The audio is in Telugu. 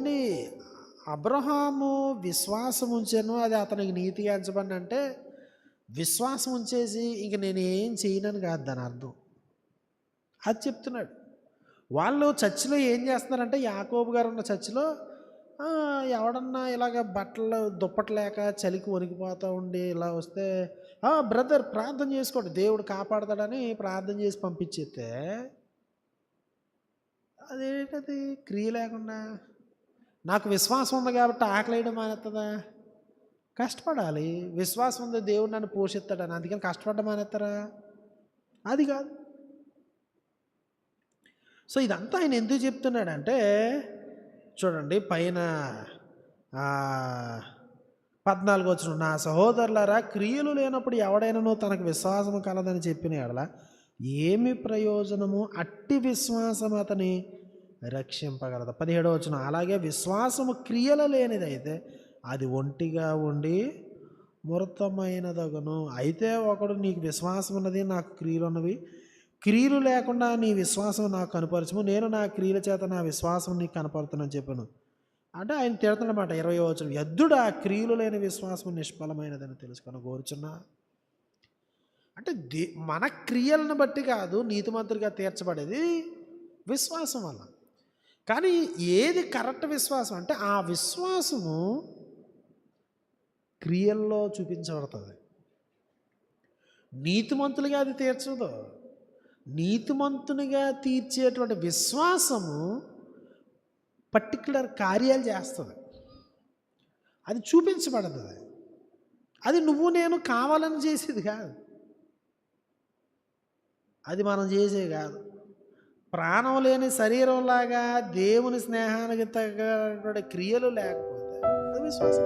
చూడండి, అబ్రహాము విశ్వాసం ఉంచాను, అది అతనికి నీతిగా ఎంచబడి అంటే విశ్వాసం ఉంచేసి ఇంక నేనేం చేయనని కాదు దాని అర్థం. అది చెప్తున్నాడు. వాళ్ళు చర్చిలో ఏం చేస్తున్నారంటే, యాకోబు గారు ఉన్న చర్చిలో ఎవడన్నా ఇలాగ బట్టలు దుప్పట్లేక చలికి వణికిపోతూ ఉండి ఇలా వస్తే, బ్రదర్ ప్రార్థన చేసుకోండి దేవుడు కాపాడతాడని ప్రార్థన చేసి పంపించేస్తే, అదేంటది క్రియ లేకుండా. నాకు విశ్వాసం ఉంది కాబట్టి ఆకలేయడం మానేస్తుందా? కష్టపడాలి. విశ్వాసం ఉంది దేవుడు నన్ను పోషిస్తాడని, అందుకని కష్టపడడం మానేస్తారా? అది కాదు. సో ఇదంతా ఆయన ఎందుకు చెప్తున్నాడంటే, చూడండి పైన 14 వచనం, నా సహోదరులారా, క్రియలు లేనప్పుడు ఎవడైనానో తనకు విశ్వాసము కలదని చెప్పిన ఎడల ఏమి ప్రయోజనము? అట్టి విశ్వాసం అతని రక్షింపగలదు. 17వ వచనం, అలాగే విశ్వాసము క్రియలు లేనిదైతే అది ఒంటిగా ఉండి మృతమైనదగును. అయితే ఒకడు నీకు విశ్వాసం ఉన్నది, నాకు క్రియలు ఉన్నవి, క్రియలు లేకుండా నీ విశ్వాసం నాకు కనపరచము, నేను నా క్రియల చేత నా విశ్వాసం నీకు కనపడుతున్నాను చెప్పాను అంటే ఆయన తిడుతున్నమాట. 20వ వచనం, ఎద్దుడా క్రియలు లేని విశ్వాసం నిష్ఫలమైనదని తెలుసుకొని కోరుచున్నా. అంటే మన క్రియలను బట్టి కాదు నీతిమంతుడిగా తీర్చబడేది, విశ్వాసం వల్ల. కానీ ఏది కరెక్ట్ విశ్వాసం అంటే, ఆ విశ్వాసము క్రియల్లో చూపించబడుతుంది. నీతిమంతులుగా అది తీర్చదు. నీతిమంతునిగా తీర్చేటువంటి విశ్వాసము పర్టికులర్ కార్యాలు చేస్తుంది, అది చూపించబడుతుంది. అది నువ్వు నేను కావాలని చేసేది కాదు, అది మనం చేసేది కాదు. ప్రాణం లేని శరీరంలాగా దేవుని స్నేహానికి తగ్గ క్రియలు లేకపోతే అది విశ్వాసం.